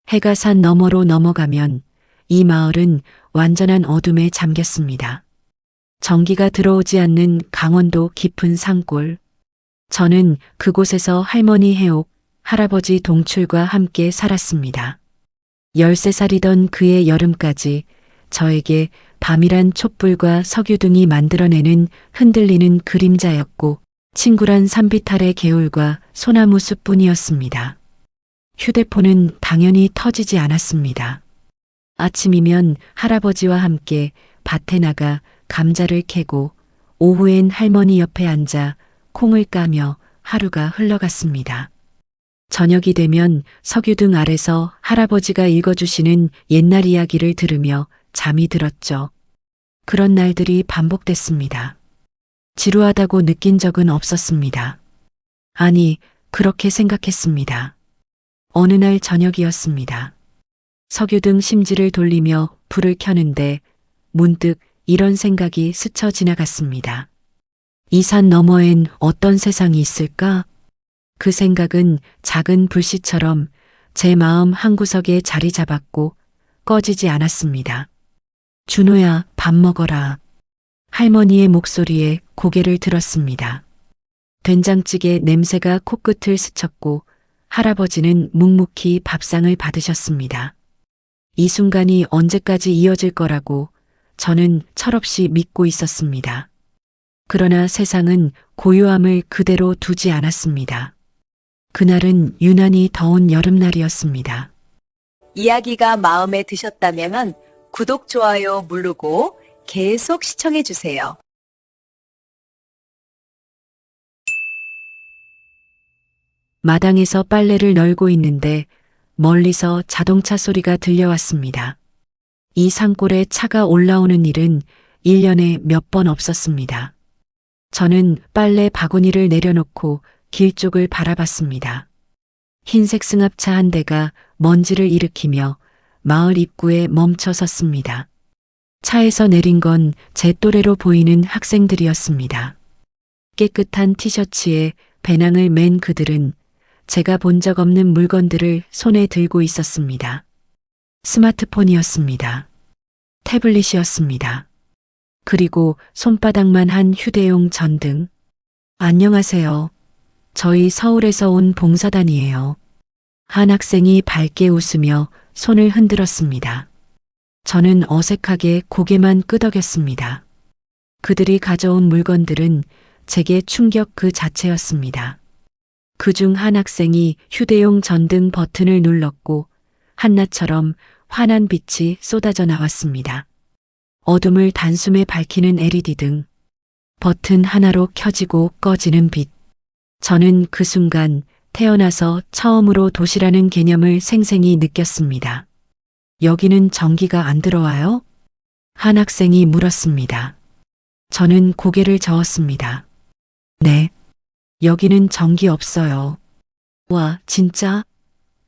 해가 산 너머로 넘어가면 이 마을은 완전한 어둠에 잠겼습니다. 전기가 들어오지 않는 강원도 깊은 산골. 저는 그곳에서 할머니 해옥, 할아버지 동출과 함께 살았습니다. 13살이던 그의 여름까지 저에게 밤이란 촛불과 석유등이 만들어내는 흔들리는 그림자였고 친구란 산비탈의 개울과 소나무 숲뿐이었습니다. 휴대폰은 당연히 터지지 않았습니다. 아침이면 할아버지와 함께 밭에 나가 감자를 캐고 오후엔 할머니 옆에 앉아 콩을 까며 하루가 흘러갔습니다. 저녁이 되면 석유등 아래서 할아버지가 읽어주시는 옛날 이야기를 들으며 잠이 들었죠. 그런 날들이 반복됐습니다. 지루하다고 느낀 적은 없었습니다. 아니, 그렇게 생각했습니다. 어느 날 저녁이었습니다. 석유등 심지를 돌리며 불을 켜는데 문득 이런 생각이 스쳐 지나갔습니다. 이 산 너머엔 어떤 세상이 있을까? 그 생각은 작은 불씨처럼 제 마음 한구석에 자리 잡았고 꺼지지 않았습니다. 준호야, 밥 먹어라. 할머니의 목소리에 고개를 들었습니다. 된장찌개 냄새가 코끝을 스쳤고 할아버지는 묵묵히 밥상을 받으셨습니다. 이 순간이 언제까지 이어질 거라고 저는 철없이 믿고 있었습니다. 그러나 세상은 고요함을 그대로 두지 않았습니다. 그날은 유난히 더운 여름날이었습니다. 이야기가 마음에 드셨다면 구독, 좋아요 누르고 계속 시청해주세요. 마당에서 빨래를 널고 있는데 멀리서 자동차 소리가 들려왔습니다. 이 산골에 차가 올라오는 일은 1년에 몇 번 없었습니다. 저는 빨래 바구니를 내려놓고 길 쪽을 바라봤습니다. 흰색 승합차 한 대가 먼지를 일으키며 마을 입구에 멈춰 섰습니다. 차에서 내린 건 제 또래로 보이는 학생들이었습니다. 깨끗한 티셔츠에 배낭을 맨 그들은 제가 본 적 없는 물건들을 손에 들고 있었습니다. 스마트폰이었습니다. 태블릿이었습니다. 그리고 손바닥만 한 휴대용 전등. 안녕하세요. 저희 서울에서 온 봉사단이에요. 한 학생이 밝게 웃으며 손을 흔들었습니다. 저는 어색하게 고개만 끄덕였습니다. 그들이 가져온 물건들은 제게 충격 그 자체였습니다. 그중 한 학생이 휴대용 전등 버튼을 눌렀고 한낮처럼 환한 빛이 쏟아져 나왔습니다. 어둠을 단숨에 밝히는 LED 등, 버튼 하나로 켜지고 꺼지는 빛. 저는 그 순간 태어나서 처음으로 도시라는 개념을 생생히 느꼈습니다. 여기는 전기가 안 들어와요? 한 학생이 물었습니다. 저는 고개를 저었습니다. 네. 여기는 전기 없어요. 와, 진짜?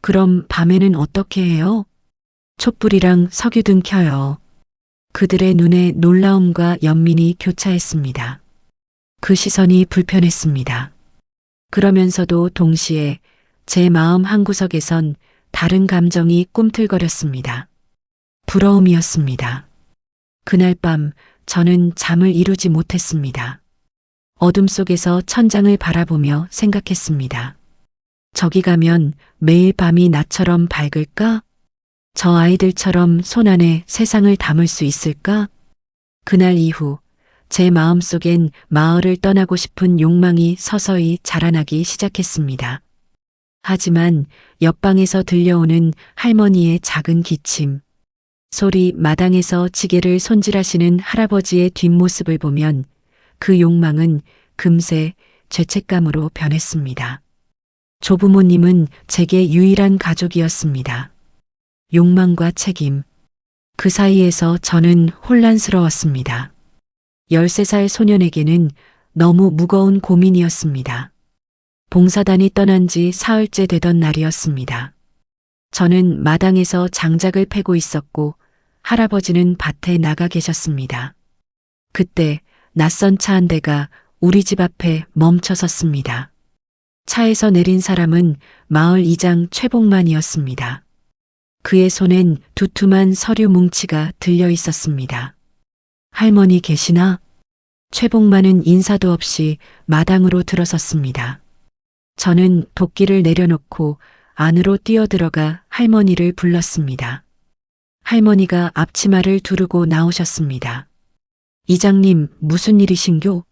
그럼 밤에는 어떻게 해요? 촛불이랑 석유등 켜요. 그들의 눈에 놀라움과 연민이 교차했습니다. 그 시선이 불편했습니다. 그러면서도 동시에 제 마음 한구석에선 다른 감정이 꿈틀거렸습니다. 부러움이었습니다. 그날 밤 저는 잠을 이루지 못했습니다. 어둠 속에서 천장을 바라보며 생각했습니다. 저기 가면 매일 밤이 나처럼 밝을까? 저 아이들처럼 손안에 세상을 담을 수 있을까? 그날 이후 제 마음속엔 마을을 떠나고 싶은 욕망이 서서히 자라나기 시작했습니다. 하지만 옆방에서 들려오는 할머니의 작은 기침, 소리, 마당에서 지게를 손질하시는 할아버지의 뒷모습을 보면 그 욕망은 금세 죄책감으로 변했습니다. 조부모님은 제게 유일한 가족이었습니다. 욕망과 책임, 그 사이에서 저는 혼란스러웠습니다. 13살 소년에게는 너무 무거운 고민이었습니다. 봉사단이 떠난 지 사흘째 되던 날이었습니다. 저는 마당에서 장작을 패고 있었고 할아버지는 밭에 나가 계셨습니다. 그때 낯선 차 한 대가 우리 집 앞에 멈춰 섰습니다. 차에서 내린 사람은 마을 이장 최복만이었습니다. 그의 손엔 두툼한 서류 뭉치가 들려 있었습니다. 할머니 계시나? 최복만은 인사도 없이 마당으로 들어섰습니다. 저는 도끼를 내려놓고 안으로 뛰어들어가 할머니를 불렀습니다. 할머니가 앞치마를 두르고 나오셨습니다. 이장님, 무슨 일이신교?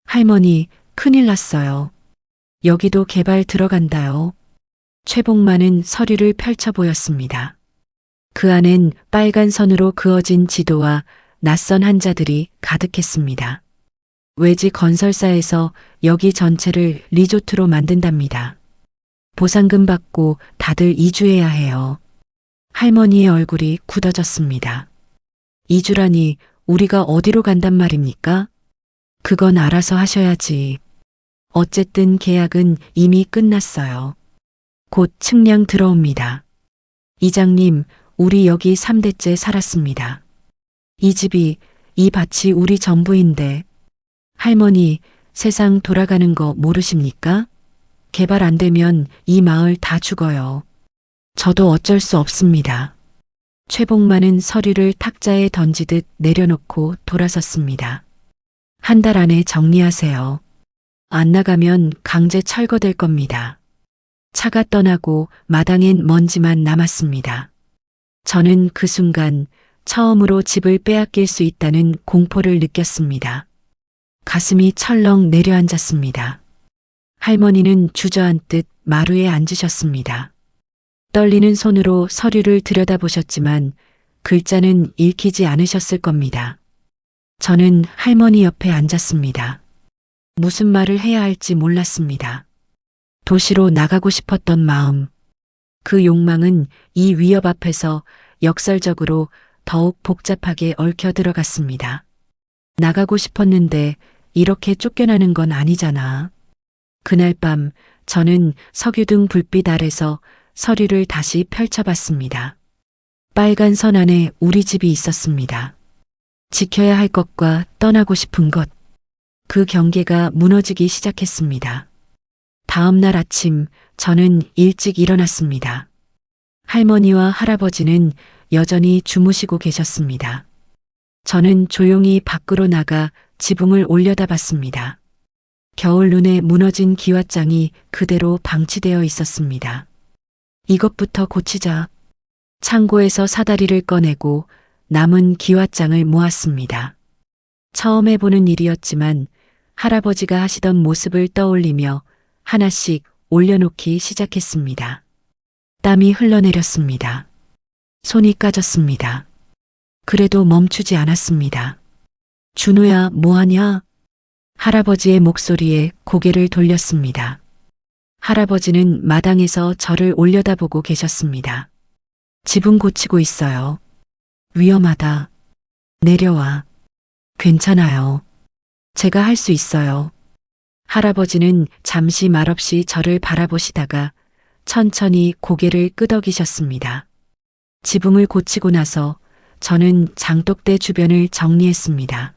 할머니, 큰일 났어요. 여기도 개발 들어간다요. 최복만은 서류를 펼쳐 보였습니다. 그 안엔 빨간 선으로 그어진 지도와 낯선 한자들이 가득했습니다. 외지 건설사에서 여기 전체를 리조트로 만든답니다. 보상금 받고 다들 이주해야 해요. 할머니의 얼굴이 굳어졌습니다. 이주라니 우리가 어디로 간단 말입니까? 그건 알아서 하셔야지. 어쨌든 계약은 이미 끝났어요. 곧 측량 들어옵니다. 이장님, 우리 여기 3대째 살았습니다. 이 집이, 이 밭이 우리 전부인데. 할머니, 세상 돌아가는 거 모르십니까? 개발 안 되면 이 마을 다 죽어요. 저도 어쩔 수 없습니다. 최복만은 서류를 탁자에 던지듯 내려놓고 돌아섰습니다. 한 달 안에 정리하세요. 안 나가면 강제 철거될 겁니다. 차가 떠나고 마당엔 먼지만 남았습니다. 저는 그 순간 처음으로 집을 빼앗길 수 있다는 공포를 느꼈습니다. 가슴이 철렁 내려앉았습니다. 할머니는 주저앉듯 마루에 앉으셨습니다. 떨리는 손으로 서류를 들여다보셨지만 글자는 읽히지 않으셨을 겁니다. 저는 할머니 옆에 앉았습니다. 무슨 말을 해야 할지 몰랐습니다. 도시로 나가고 싶었던 마음, 그 욕망은 이 위협 앞에서 역설적으로 더욱 복잡하게 얽혀 들어갔습니다. 나가고 싶었는데 이렇게 쫓겨나는 건 아니잖아. 그날 밤 저는 석유등 불빛 아래서 서류를 다시 펼쳐봤습니다. 빨간 선 안에 우리 집이 있었습니다. 지켜야 할 것과 떠나고 싶은 것, 그 경계가 무너지기 시작했습니다. 다음 날 아침 저는 일찍 일어났습니다. 할머니와 할아버지는 여전히 주무시고 계셨습니다. 저는 조용히 밖으로 나가 지붕을 올려다봤습니다. 겨울 눈에 무너진 기왓장이 그대로 방치되어 있었습니다. 이것부터 고치자. 창고에서 사다리를 꺼내고 남은 기왓장을 모았습니다. 처음 해보는 일이었지만 할아버지가 하시던 모습을 떠올리며 하나씩 올려놓기 시작했습니다. 땀이 흘러내렸습니다. 손이 까졌습니다. 그래도 멈추지 않았습니다. 준호야, 뭐하냐? 할아버지의 목소리에 고개를 돌렸습니다. 할아버지는 마당에서 저를 올려다보고 계셨습니다. 지붕 고치고 있어요. 위험하다. 내려와. 괜찮아요. 제가 할 수 있어요. 할아버지는 잠시 말없이 저를 바라보시다가 천천히 고개를 끄덕이셨습니다. 지붕을 고치고 나서 저는 장독대 주변을 정리했습니다.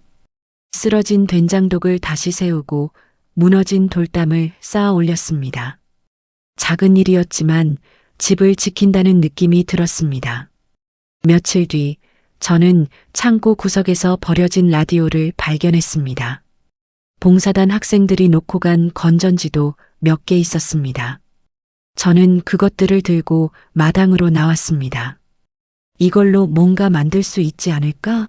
쓰러진 된장독을 다시 세우고 무너진 돌담을 쌓아 올렸습니다. 작은 일이었지만 집을 지킨다는 느낌이 들었습니다. 며칠 뒤 저는 창고 구석에서 버려진 라디오를 발견했습니다. 봉사단 학생들이 놓고 간 건전지도 몇 개 있었습니다. 저는 그것들을 들고 마당으로 나왔습니다. 이걸로 뭔가 만들 수 있지 않을까?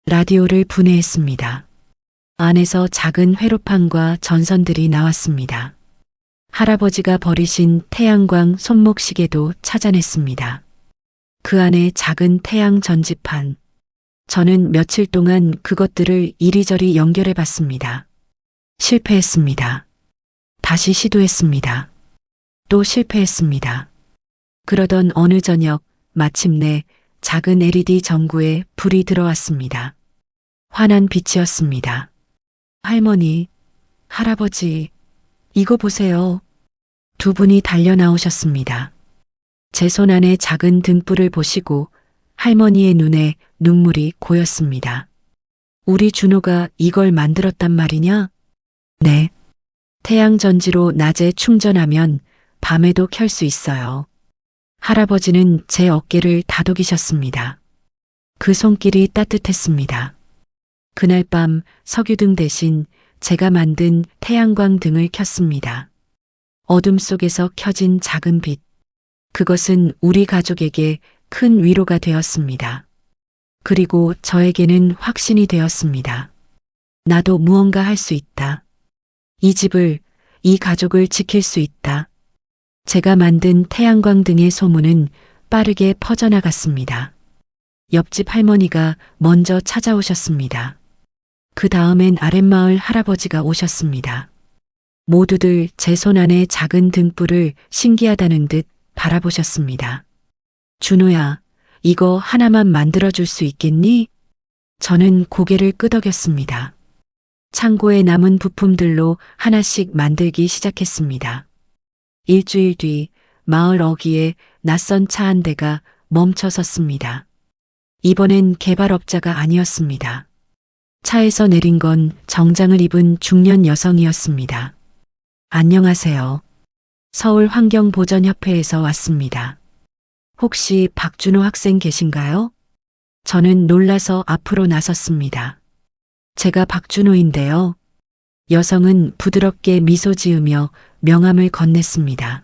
라디오를 분해했습니다. 안에서 작은 회로판과 전선들이 나왔습니다. 할아버지가 버리신 태양광 손목시계도 찾아냈습니다. 그 안에 작은 태양 전지판. 저는 며칠 동안 그것들을 이리저리 연결해 봤습니다. 실패했습니다. 다시 시도했습니다. 또 실패했습니다. 그러던 어느 저녁 마침내 작은 LED 전구에 불이 들어왔습니다. 환한 빛이었습니다. 할머니, 할아버지, 이거 보세요. 두 분이 달려 나오셨습니다. 제 손 안에 작은 등불을 보시고 할머니의 눈에 눈물이 고였습니다. 우리 준호가 이걸 만들었단 말이냐? 네. 태양 전지로 낮에 충전하면 밤에도 켤 수 있어요. 할아버지는 제 어깨를 다독이셨습니다. 그 손길이 따뜻했습니다. 그날 밤 석유등 대신 제가 만든 태양광 등을 켰습니다. 어둠 속에서 켜진 작은 빛. 그것은 우리 가족에게 큰 위로가 되었습니다. 그리고 저에게는 확신이 되었습니다. 나도 무언가 할 수 있다. 이 집을, 이 가족을 지킬 수 있다. 제가 만든 태양광 등의 소문은 빠르게 퍼져나갔습니다. 옆집 할머니가 먼저 찾아오셨습니다. 그 다음엔 아랫마을 할아버지가 오셨습니다. 모두들 제 손 안에 작은 등불을 신기하다는 듯 바라보셨습니다. 준호야, 이거 하나만 만들어줄 수 있겠니? 저는 고개를 끄덕였습니다. 창고에 남은 부품들로 하나씩 만들기 시작했습니다. 일주일 뒤 마을 어귀에 낯선 차 한 대가 멈춰 섰습니다. 이번엔 개발업자가 아니었습니다. 차에서 내린 건 정장을 입은 중년 여성이었습니다. 안녕하세요. 서울환경보전협회에서 왔습니다. 혹시 박준호 학생 계신가요? 저는 놀라서 앞으로 나섰습니다. 제가 박준호인데요. 여성은 부드럽게 미소 지으며 명함을 건넸습니다.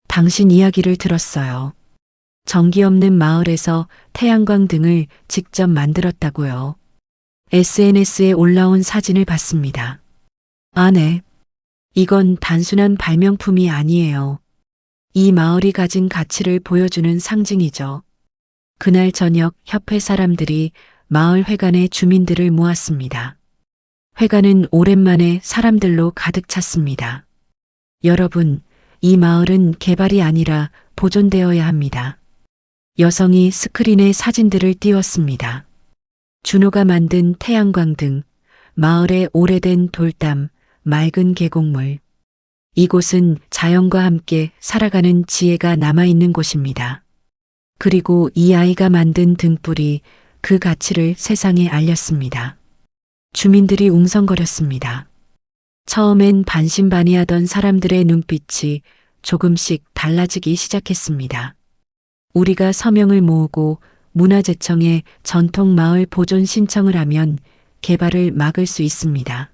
당신 이야기를 들었어요. 전기 없는 마을에서 태양광 등을 직접 만들었다고요. SNS에 올라온 사진을 봤습니다. 아, 네. 이건 단순한 발명품이 아니에요. 이 마을이 가진 가치를 보여주는 상징이죠. 그날 저녁 협회 사람들이 마을 회관에 주민들을 모았습니다. 회관은 오랜만에 사람들로 가득 찼습니다. 여러분, 이 마을은 개발이 아니라 보존되어야 합니다. 여성이 스크린에 사진들을 띄웠습니다. 준호가 만든 태양광 등, 마을의 오래된 돌담, 맑은 계곡물. 이곳은 자연과 함께 살아가는 지혜가 남아있는 곳입니다. 그리고 이 아이가 만든 등불이 그 가치를 세상에 알렸습니다. 주민들이 웅성거렸습니다. 처음엔 반신반의하던 사람들의 눈빛이 조금씩 달라지기 시작했습니다. 우리가 서명을 모으고 문화재청에 전통마을 보존 신청을 하면 개발을 막을 수 있습니다.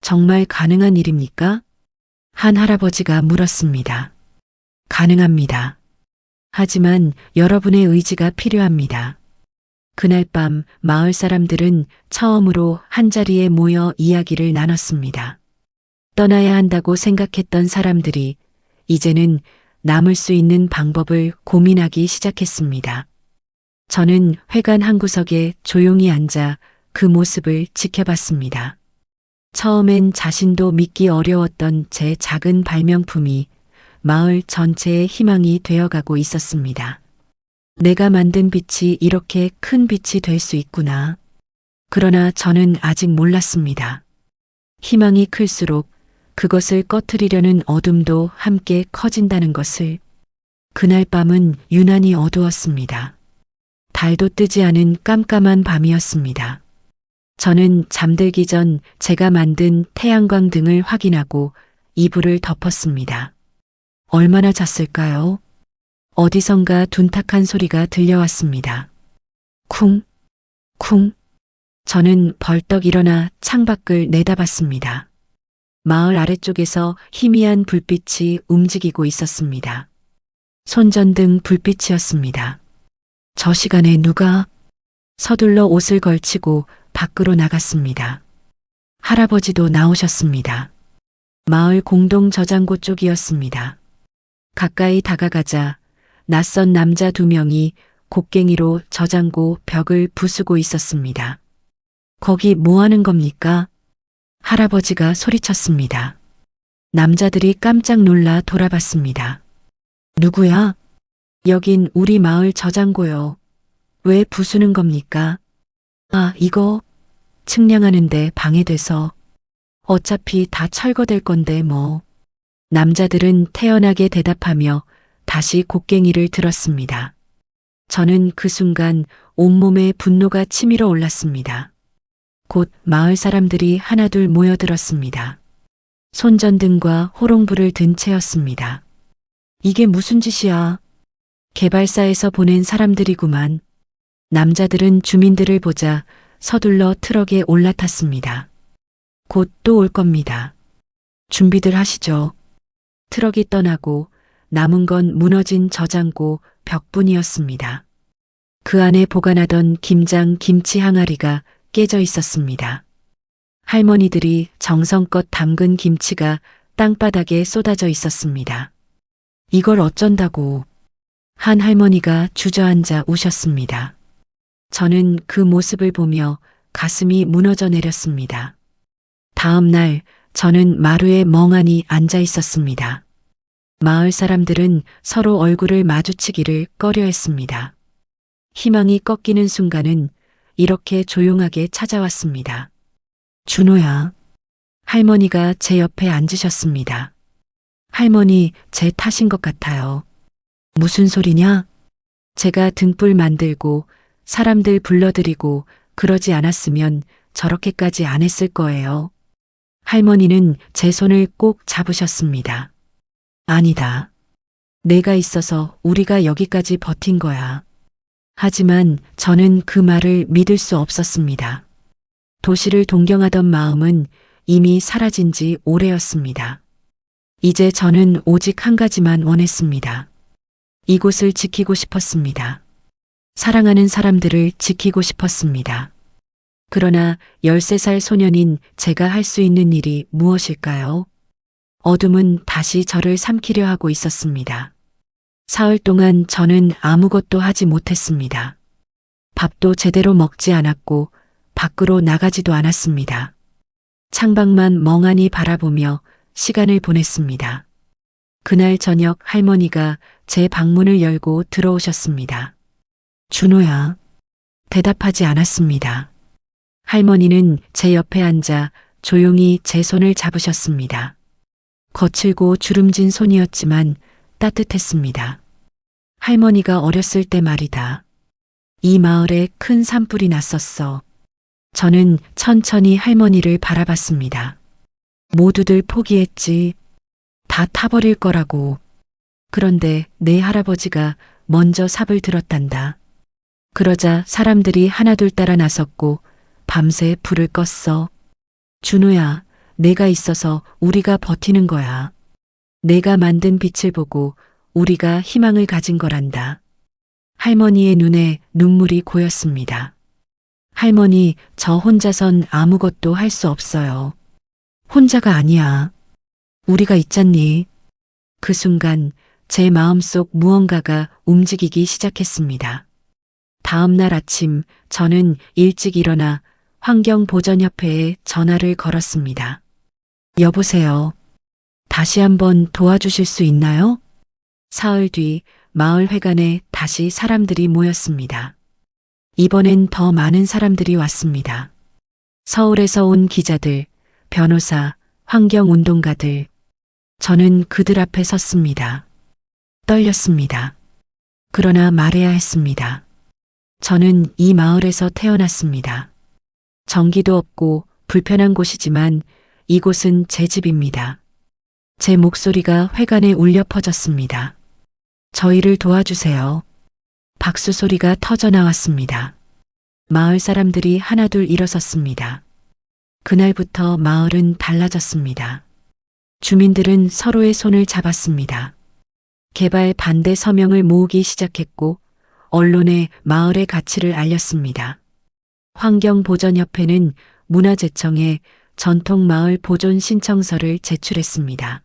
정말 가능한 일입니까? 한 할아버지가 물었습니다. 가능합니다. 하지만 여러분의 의지가 필요합니다. 그날 밤 마을 사람들은 처음으로 한자리에 모여 이야기를 나눴습니다. 떠나야 한다고 생각했던 사람들이 이제는 남을 수 있는 방법을 고민하기 시작했습니다. 저는 회관 한 구석에 조용히 앉아 그 모습을 지켜봤습니다. 처음엔 자신도 믿기 어려웠던 제 작은 발명품이 마을 전체의 희망이 되어가고 있었습니다. 내가 만든 빛이 이렇게 큰 빛이 될 수 있구나. 그러나 저는 아직 몰랐습니다. 희망이 클수록 그것을 꺼트리려는 어둠도 함께 커진다는 것을. 그날 밤은 유난히 어두웠습니다. 달도 뜨지 않은 깜깜한 밤이었습니다. 저는 잠들기 전 제가 만든 태양광 등을 확인하고 이불을 덮었습니다. 얼마나 잤을까요? 어디선가 둔탁한 소리가 들려왔습니다. 쿵, 쿵. 저는 벌떡 일어나 창밖을 내다봤습니다. 마을 아래쪽에서 희미한 불빛이 움직이고 있었습니다. 손전등 불빛이었습니다. 저 시간에 누가? 서둘러 옷을 걸치고 밖으로 나갔습니다. 할아버지도 나오셨습니다. 마을 공동 저장고 쪽이었습니다. 가까이 다가가자 낯선 남자 2명이 곡괭이로 저장고 벽을 부수고 있었습니다. 거기 뭐 하는 겁니까? 할아버지가 소리쳤습니다. 남자들이 깜짝 놀라 돌아봤습니다. 누구야? 여긴 우리 마을 저장고요. 왜 부수는 겁니까? 아, 이거 측량하는데 방해돼서. 어차피 다 철거될 건데 뭐. 남자들은 태연하게 대답하며 다시 곡괭이를 들었습니다. 저는 그 순간 온몸에 분노가 치밀어 올랐습니다. 곧 마을 사람들이 하나둘 모여들었습니다. 손전등과 호롱불을 든 채였습니다. 이게 무슨 짓이야? 개발사에서 보낸 사람들이구만. 남자들은 주민들을 보자 서둘러 트럭에 올라탔습니다. 곧 또 올 겁니다. 준비들 하시죠. 트럭이 떠나고 남은 건 무너진 저장고 벽뿐이었습니다. 그 안에 보관하던 김장 김치 항아리가 깨져 있었습니다. 할머니들이 정성껏 담근 김치가 땅바닥에 쏟아져 있었습니다. 이걸 어쩐다고. 한 할머니가 주저앉아 우셨습니다. 저는 그 모습을 보며 가슴이 무너져 내렸습니다. 다음 날 저는 마루에 멍하니 앉아 있었습니다. 마을 사람들은 서로 얼굴을 마주치기를 꺼려했습니다. 희망이 꺾이는 순간은 이렇게 조용하게 찾아왔습니다. 준호야. 할머니가 제 옆에 앉으셨습니다. 할머니, 제 탓인 것 같아요. 무슨 소리냐? 제가 등불 만들고 사람들 불러들이고 그러지 않았으면 저렇게까지 안 했을 거예요. 할머니는 제 손을 꼭 잡으셨습니다. 아니다. 내가 있어서 우리가 여기까지 버틴 거야. 하지만 저는 그 말을 믿을 수 없었습니다. 도시를 동경하던 마음은 이미 사라진 지 오래였습니다. 이제 저는 오직 한 가지만 원했습니다. 이곳을 지키고 싶었습니다. 사랑하는 사람들을 지키고 싶었습니다. 그러나 13살 소년인 제가 할 수 있는 일이 무엇일까요? 어둠은 다시 저를 삼키려 하고 있었습니다. 사흘 동안 저는 아무것도 하지 못했습니다. 밥도 제대로 먹지 않았고 밖으로 나가지도 않았습니다. 창밖만 멍하니 바라보며 시간을 보냈습니다. 그날 저녁 할머니가 제 방문을 열고 들어오셨습니다. 준호야. 대답하지 않았습니다. 할머니는 제 옆에 앉아 조용히 제 손을 잡으셨습니다. 거칠고 주름진 손이었지만 따뜻했습니다. 할머니가 어렸을 때 말이다. 이 마을에 큰 산불이 났었어. 저는 천천히 할머니를 바라봤습니다. 모두들 포기했지. 다 타버릴 거라고. 그런데 내 할아버지가 먼저 삽을 들었단다. 그러자 사람들이 하나둘 따라 나섰고 밤새 불을 껐어. 준호야, 내가 있어서 우리가 버티는 거야. 내가 만든 빛을 보고 우리가 희망을 가진 거란다. 할머니의 눈에 눈물이 고였습니다. 할머니, 저 혼자선 아무것도 할 수 없어요. 혼자가 아니야. 우리가 있잖니. 그 순간 제 마음속 무언가가 움직이기 시작했습니다. 다음 날 아침 저는 일찍 일어나 환경보전협회에 전화를 걸었습니다. 여보세요. 다시 한번 도와주실 수 있나요? 사흘 뒤 마을 회관에 다시 사람들이 모였습니다. 이번엔 더 많은 사람들이 왔습니다. 서울에서 온 기자들, 변호사, 환경운동가들. 저는 그들 앞에 섰습니다. 떨렸습니다. 그러나 말해야 했습니다. 저는 이 마을에서 태어났습니다. 전기도 없고 불편한 곳이지만 이곳은 제 집입니다. 제 목소리가 회관에 울려 퍼졌습니다. 저희를 도와주세요. 박수 소리가 터져 나왔습니다. 마을 사람들이 하나둘 일어섰습니다. 그날부터 마을은 달라졌습니다. 주민들은 서로의 손을 잡았습니다. 개발 반대 서명을 모으기 시작했고 언론에 마을의 가치를 알렸습니다. 환경보전협회는 문화재청에 전통마을 보존 신청서를 제출했습니다.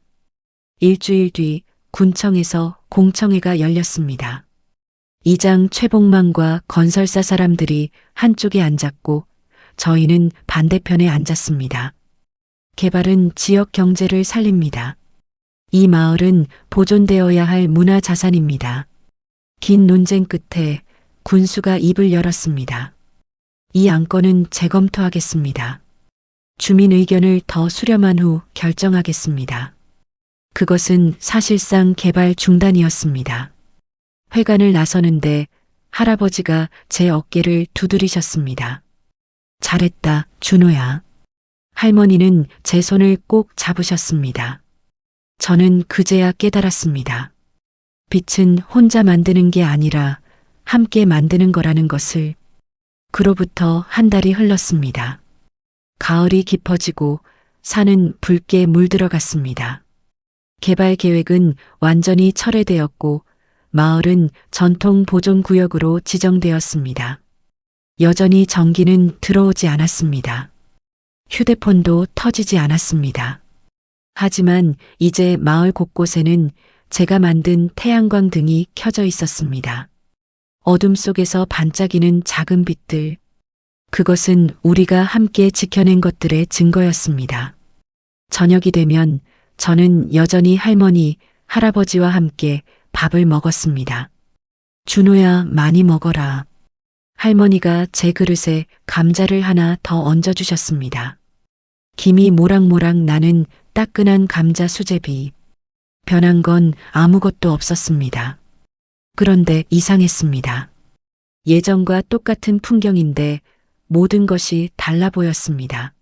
일주일 뒤 군청에서 공청회가 열렸습니다. 이장 최복만과 건설사 사람들이 한쪽에 앉았고 저희는 반대편에 앉았습니다. 개발은 지역 경제를 살립니다. 이 마을은 보존되어야 할 문화자산입니다. 긴 논쟁 끝에 군수가 입을 열었습니다. 이 안건은 재검토하겠습니다. 주민 의견을 더 수렴한 후 결정하겠습니다. 그것은 사실상 개발 중단이었습니다. 회관을 나서는데 할아버지가 제 어깨를 두드리셨습니다. 잘했다, 준호야. 할머니는 제 손을 꼭 잡으셨습니다. 저는 그제야 깨달았습니다. 빛은 혼자 만드는 게 아니라 함께 만드는 거라는 것을. 그로부터 한 달이 흘렀습니다. 가을이 깊어지고 산은 붉게 물들어갔습니다. 개발 계획은 완전히 철회되었고 마을은 전통 보존구역으로 지정되었습니다. 여전히 전기는 들어오지 않았습니다. 휴대폰도 터지지 않았습니다. 하지만 이제 마을 곳곳에는 제가 만든 태양광 등이 켜져 있었습니다. 어둠 속에서 반짝이는 작은 빛들. 그것은 우리가 함께 지켜낸 것들의 증거였습니다. 저녁이 되면 저는 여전히 할머니, 할아버지와 함께 밥을 먹었습니다. 준호야, 많이 먹어라. 할머니가 제 그릇에 감자를 하나 더 얹어주셨습니다. 김이 모락모락 나는 따끈한 감자 수제비. 변한 건 아무것도 없었습니다. 그런데 이상했습니다. 예전과 똑같은 풍경인데 모든 것이 달라 보였습니다.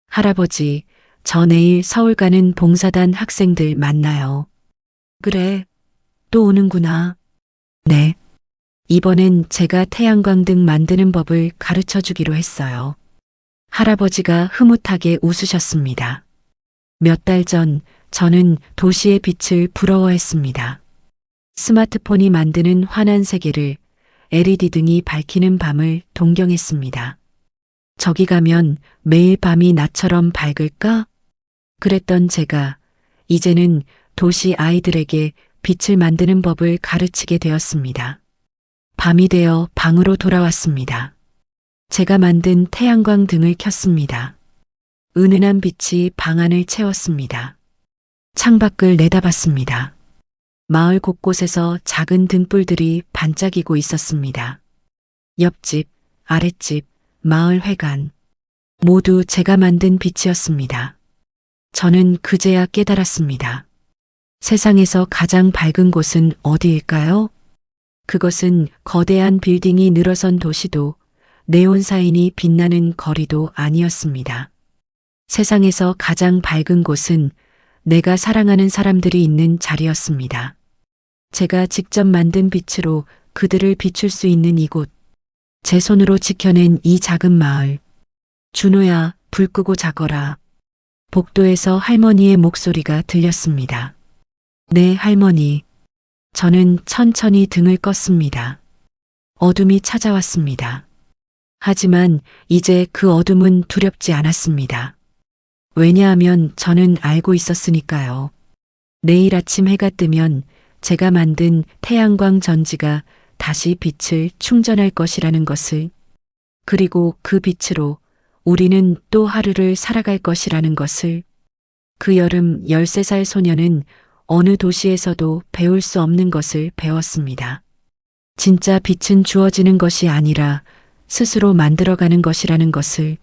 할아버지, 저 내일 서울 가는 봉사단 학생들 만나요. 그래, 또 오는구나. 네. 이번엔 제가 태양광 등 만드는 법을 가르쳐 주기로 했어요. 할아버지가 흐뭇하게 웃으셨습니다. 몇 달 전 저는 도시의 빛을 부러워했습니다. 스마트폰이 만드는 환한 세계를, LED 등이 밝히는 밤을 동경했습니다. 저기 가면 매일 밤이 나처럼 밝을까? 그랬던 제가 이제는 도시 아이들에게 빛을 만드는 법을 가르치게 되었습니다. 밤이 되어 방으로 돌아왔습니다. 제가 만든 태양광 등을 켰습니다. 은은한 빛이 방 안을 채웠습니다. 창밖을 내다봤습니다. 마을 곳곳에서 작은 등불들이 반짝이고 있었습니다. 옆집, 아랫집, 마을 회관. 모두 제가 만든 빛이었습니다. 저는 그제야 깨달았습니다. 세상에서 가장 밝은 곳은 어디일까요? 그것은 거대한 빌딩이 늘어선 도시도 네온사인이 빛나는 거리도 아니었습니다. 세상에서 가장 밝은 곳은 내가 사랑하는 사람들이 있는 자리였습니다. 제가 직접 만든 빛으로 그들을 비출 수 있는 이곳. 제 손으로 지켜낸 이 작은 마을. 준호야, 불 끄고 자거라. 복도에서 할머니의 목소리가 들렸습니다. 네, 할머니. 저는 천천히 등을 껐습니다. 어둠이 찾아왔습니다. 하지만 이제 그 어둠은 두렵지 않았습니다. 왜냐하면 저는 알고 있었으니까요. 내일 아침 해가 뜨면 제가 만든 태양광 전지가 다시 빛을 충전할 것이라는 것을, 그리고 그 빛으로 우리는 또 하루를 살아갈 것이라는 것을. 그 여름 13살 소녀는 어느 도시에서도 배울 수 없는 것을 배웠습니다. 진짜 빛은 주어지는 것이 아니라 스스로 만들어가는 것이라는 것을.